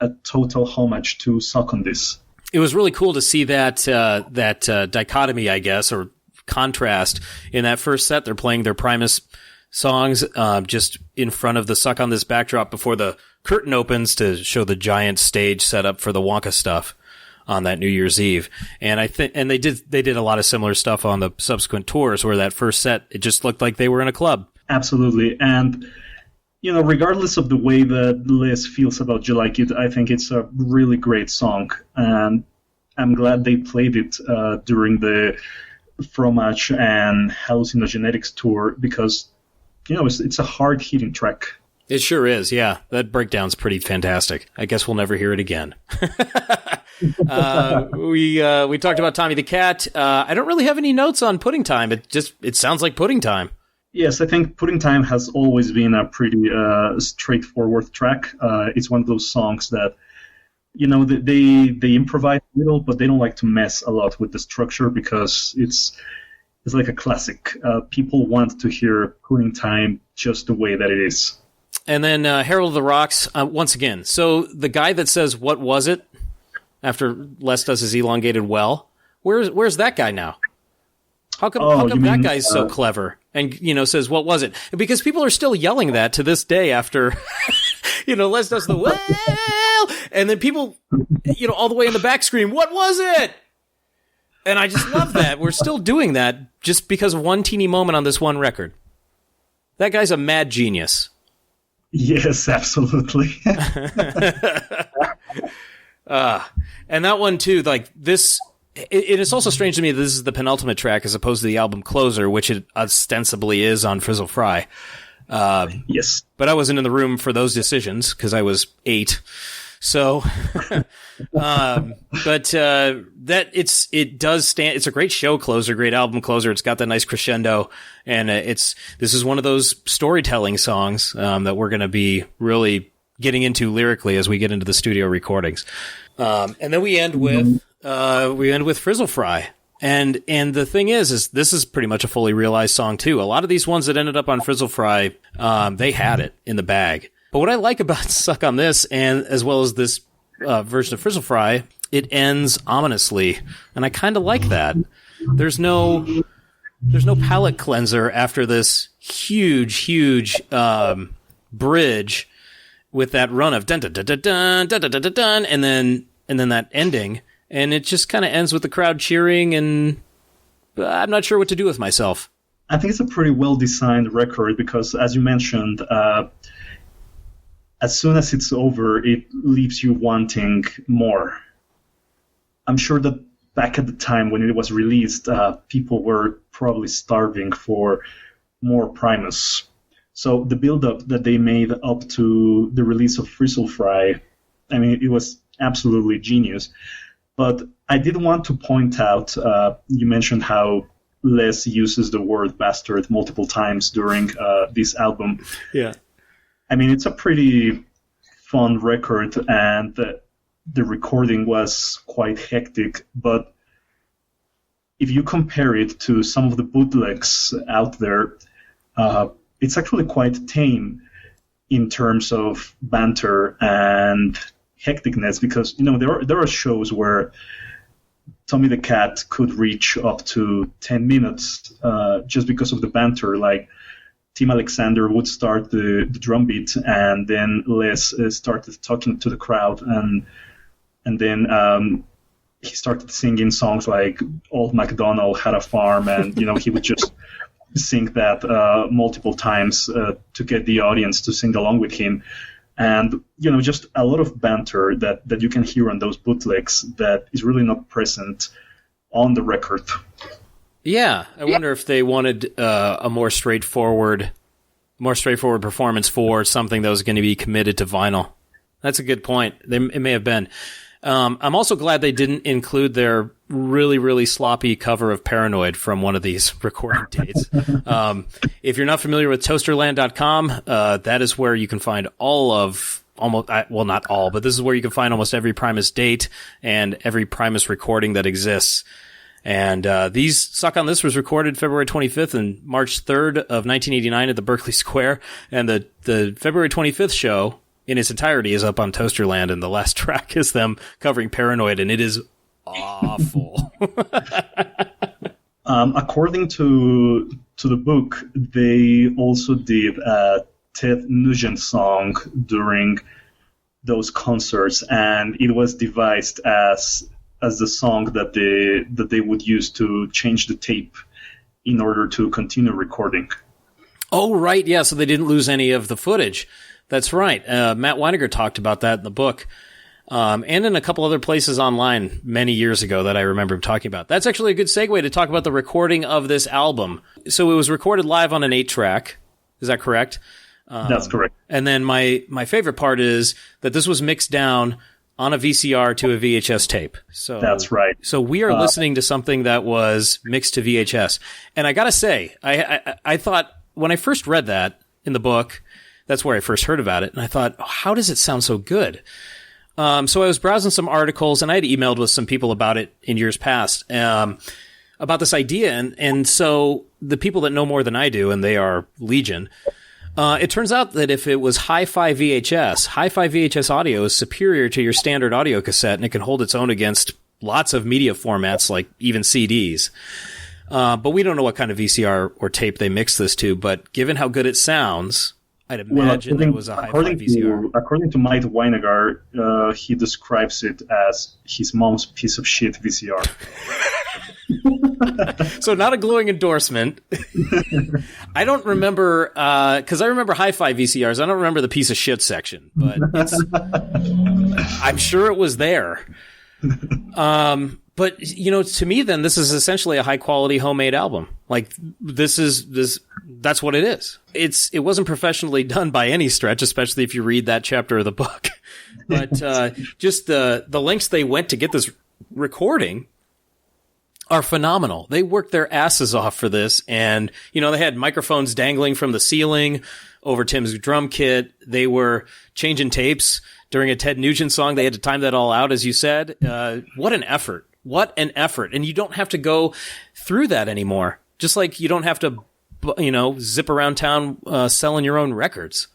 a total homage to Suck on This. It was really cool to see that dichotomy, I guess, or contrast. In that first set, they're playing their Primus songs just in front of the Suck on This backdrop before the curtain opens to show the giant stage set up for the Wonka stuff on that New Year's Eve. And they did a lot of similar stuff on the subsequent tours, where that first set, it just looked like they were in a club. Absolutely. And regardless of the way that Les feels about You Like It, I think it's a really great song. And I'm glad they played it during the Fromage and Hallucinogenetics tour, because, it's a hard-hitting track. It sure is, yeah. That breakdown's pretty fantastic. I guess we'll never hear it again. We talked about Tommy the Cat. I don't really have any notes on Pudding Time. It sounds like Pudding Time. Yes, I think Pudding Time has always been a pretty straightforward track. It's one of those songs that, they improvise a little, but they don't like to mess a lot with the structure, because it's like a classic. People want to hear Pudding Time just the way that it is. And then Herald of the Rocks, once again. So the guy that says, "What was it?" after Les does his elongated well, where's that guy now? How come that guy's so clever and, says, "What was it?" Because people are still yelling that to this day after, Les does the well, and then people, all the way in the back scream, "What was it?" And I just love that. We're still doing that just because of one teeny moment on this one record. That guy's a mad genius. Yes, absolutely. And that one too, like this, it is also strange to me that this is the penultimate track as opposed to the album closer, which it ostensibly is on Frizzle Fry. Yes. But I wasn't in the room for those decisions because I was 8. So, that it does stand. It's a great show closer, great album closer. It's got that nice crescendo, and this is one of those storytelling songs that we're going to be really getting into lyrically as we get into the studio recordings. And then we end with Frizzle Fry. And the thing is this is pretty much a fully realized song too. A lot of these ones that ended up on Frizzle Fry, they had it in the bag. But what I like about Suck on This, and as well as this version of Frizzle Fry, it ends ominously, and I kind of like that. There's no palate cleanser after this huge bridge with that run of dun dun dun dun dun dun dun dun dun, and then that ending, and it just kind of ends with the crowd cheering, and I'm not sure what to do with myself. I think it's a pretty well-designed record because, as you mentioned, as soon as it's over, it leaves you wanting more. I'm sure that back at the time when it was released, people were probably starving for more Primus. So the build-up that they made up to the release of Frizzle Fry, I mean, it was absolutely genius. But I did want to point out, you mentioned how Les uses the word bastard multiple times during this album. Yeah. I mean, it's a pretty fun record, and the recording was quite hectic, but if you compare it to some of the bootlegs out there, it's actually quite tame in terms of banter and hecticness, because there are shows where Tommy the Cat could reach up to 10 minutes just because of the banter. Like Tim Alexander would start the drum beat, and then Les started talking to the crowd, and then he started singing songs like Old MacDonald Had a Farm, and he would just sing that multiple times to get the audience to sing along with him. And just a lot of banter that you can hear on those bootlegs that is really not present on the record. Yeah, I wonder if they wanted a more straightforward performance for something that was going to be committed to vinyl. That's a good point. It may have been. I'm also glad they didn't include their really, really sloppy cover of Paranoid from one of these recording dates. If you're not familiar with toasterland.com, that is where you can find not all, but this is where you can find almost every Primus date and every Primus recording that exists. And these Suck on This was recorded February 25th and March 3rd of 1989 at the Berkeley Square. And the February 25th show in its entirety is up on Toasterland, and the last track is them covering Paranoid, and it is awful. According to the book, they also did a Ted Nugent song during those concerts, and it was devised as the song that they would use to change the tape in order to continue recording. Oh, right, yeah, so they didn't lose any of the footage. That's right. Matt Weiniger talked about that in the book, and in a couple other places online many years ago that I remember him talking about. That's actually a good segue to talk about the recording of this album. So it was recorded live on an 8-track. Is that correct? That's correct. And then my favorite part is that this was mixed down on a VCR to a VHS tape. So that's right. So we are listening to something that was mixed to VHS. And I got to say, I thought when I first read that in the book, that's where I first heard about it. And I thought, oh, how does it sound so good? So I was browsing some articles, and I had emailed with some people about it in years past, about this idea. And so the people that know more than I do, and they are legion, it turns out that if it was hi-fi VHS audio is superior to your standard audio cassette, and it can hold its own against lots of media formats, like even CDs. But we don't know what kind of VCR or tape they mixed this to, but given how good it sounds, I'd imagine it was a hi-fi VCR. According to Matt Weiniger, he describes it as his mom's piece of shit VCR. So not a glowing endorsement. I don't remember, because I remember hi-fi VCRs. I don't remember the piece of shit section, but I'm sure it was there. But, to me, then, this is essentially a high-quality homemade album. Like, that's what it is. It wasn't professionally done by any stretch, especially if you read that chapter of the book. But just the lengths they went to get this recording are phenomenal. They worked their asses off for this, and, they had microphones dangling from the ceiling over Tim's drum kit. They were changing tapes during a Ted Nugent song. They had to time that all out, as you said. What an effort. What an effort. And you don't have to go through that anymore. Just like you don't have to, zip around town selling your own records.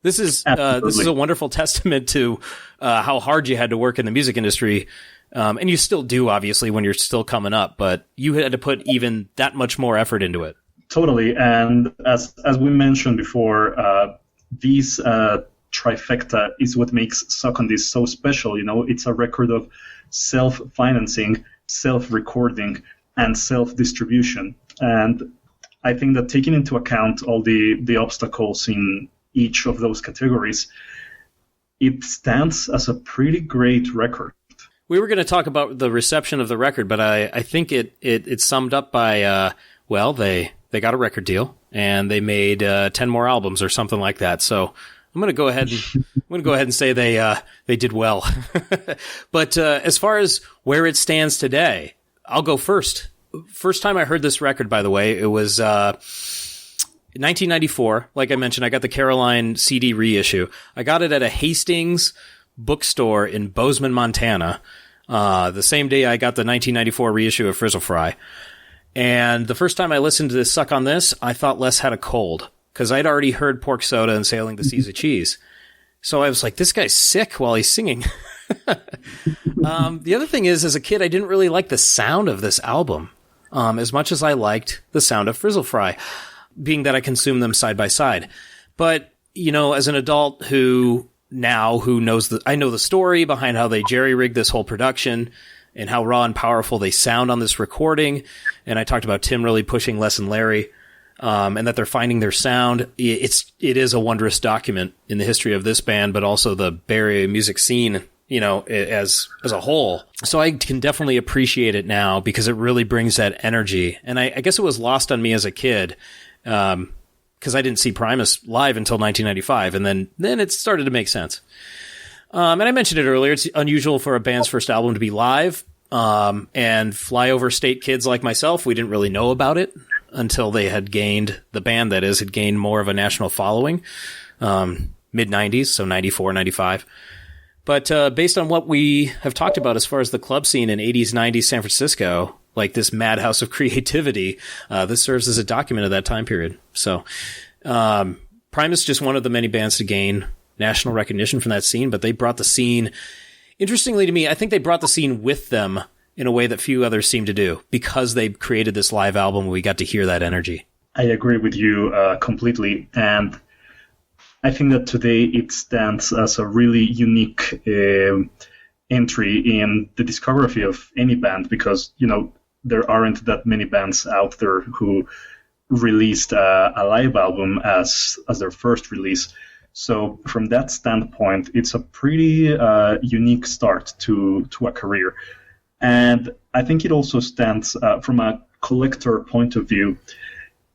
This is a wonderful testament to how hard you had to work in the music industry. And you still do, obviously, when you're still coming up. But you had to put even that much more effort into it. Totally. And as we mentioned before, these trifecta is what makes Suck on This so special. It's a record of self-financing, self-recording, and self-distribution. And I think that taking into account all the obstacles in each of those categories, it stands as a pretty great record. We were going to talk about the reception of the record, but I think it summed up by, they got a record deal, and they made 10 more albums or something like that. So I'm going to go ahead and say they did well. But as far as where it stands today, I'll go first. First time I heard this record, by the way, it was 1994. Like I mentioned, I got the Caroline CD reissue. I got it at a Hastings bookstore in Bozeman, Montana, the same day I got the 1994 reissue of Frizzle Fry. And the first time I listened to this Suck on This, I thought Les had a cold, because I'd already heard Pork Soda and Sailing the Seas of Cheese. So I was like, this guy's sick while he's singing. The other thing is, as a kid, I didn't really like the sound of this album as much as I liked the sound of Frizzle Fry. being that I consume them side by side. But, as an adult who knows I know the story behind how they jerry-rigged this whole production and how raw and powerful they sound on this recording. And I talked about Tim really pushing Les and Larry, and that they're finding their sound. It is a wondrous document in the history of this band, but also the Bay Area music scene, as a whole. So I can definitely appreciate it now because it really brings that energy. And I guess it was lost on me as a kid, because I didn't see Primus live until 1995, and then it started to make sense. And I mentioned it earlier, it's unusual for a band's first album to be live, and flyover state kids like myself, we didn't really know about it until they had gained more of a national following, mid-90s, so 94, 95. But based on what we have talked about as far as the club scene in 80s, 90s San Francisco, like this madhouse of creativity, this serves as a document of that time period. So Primus just one of the many bands to gain national recognition from that scene, but they brought the scene, interestingly to me, I think they brought the scene with them in a way that few others seem to do, because they created this live album. We got to hear that energy. I agree with you completely. And I think that today it stands as a really unique entry in the discography of any band, because, there aren't that many bands out there who released a live album as their first release. So from that standpoint, it's a pretty unique start to a career. And I think it also stands from a collector point of view.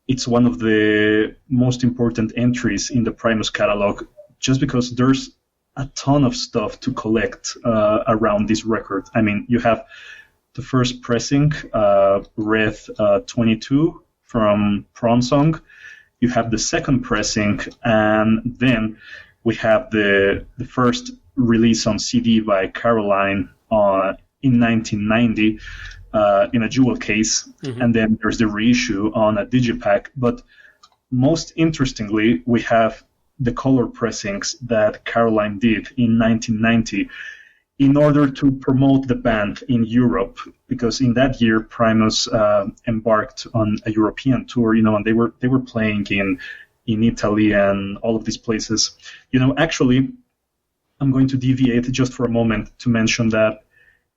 It's one of the most important entries in the Primus catalog, just because there's a ton of stuff to collect around this record. I mean, you have the first pressing, Red 22 from Prawn Song. You have the second pressing, and then we have the first release on CD by Caroline in 1990 in a jewel case, and then there's the reissue on a digipack. But most interestingly, we have the color pressings that Caroline did in 1990 in order to promote the band in Europe, because in that year Primus embarked on a European tour, and they were playing in Italy and all of these places. Actually, I'm going to deviate just for a moment to mention that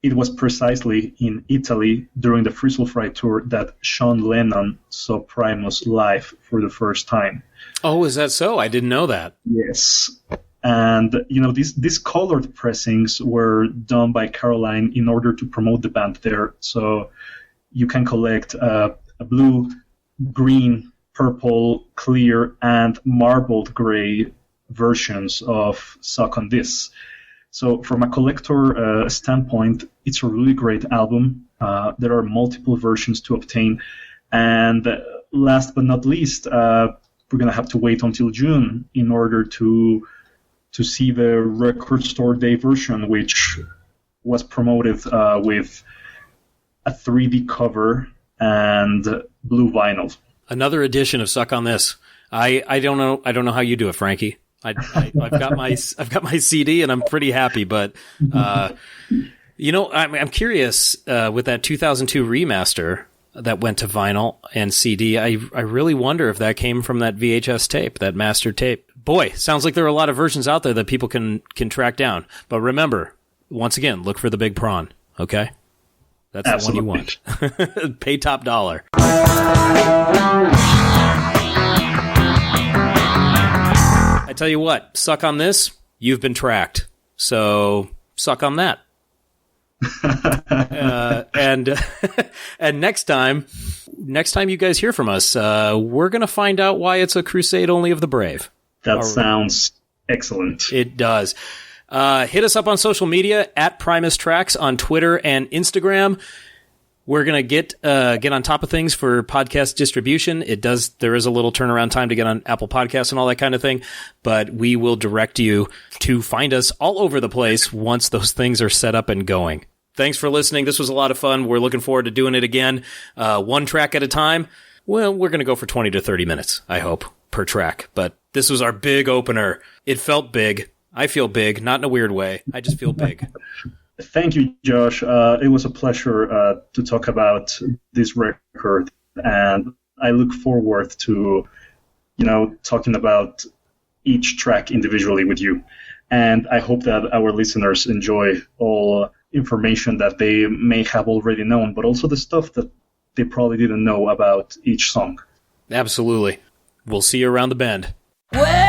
it was precisely in Italy during the Frizzle Fry tour that Sean Lennon saw Primus live for the first time. Oh, is that so? I didn't know that. Yes. And, these colored pressings were done by Caroline in order to promote the band there. So you can collect a blue, green, purple, clear, and marbled gray versions of Suck on This. So from a collector standpoint, it's a really great album. There are multiple versions to obtain. And last but not least, we're going to have to wait until June in order to see the Record Store Day version, which was promoted with a 3D cover and blue vinyl. Another edition of Suck on This. I don't know how you do it, Frankie. I've got my CD and I'm pretty happy, but I'm curious with that 2002 remaster that went to vinyl and CD. I really wonder if that came from that VHS tape, that master tape. Boy, sounds like there are a lot of versions out there that people can track down. But remember, once again, look for the big prawn. Okay, that's Absolutely. The one you want. Pay top dollar. I tell you what, Suck on This, you've been tracked. So suck on that. And next time you guys hear from us, we're going to find out why it's a crusade only of the brave. That sounds excellent. It does. Hit us up on social media at Primus Tracks on Twitter and Instagram. We're going to get on top of things for podcast distribution. There is a little turnaround time to get on Apple Podcasts and all that kind of thing, but we will direct you to find us all over the place once those things are set up and going. Thanks for listening. This was a lot of fun. We're looking forward to doing it again, one track at a time. Well, we're going to go for 20 to 30 minutes, I hope, per track. But this was our big opener. It felt big. I feel big, not in a weird way. I just feel big. Thank you, Josh. It was a pleasure to talk about this record, and I look forward to, talking about each track individually with you. And I hope that our listeners enjoy all information that they may have already known, but also the stuff that they probably didn't know about each song. Absolutely. We'll see you around the bend. Well,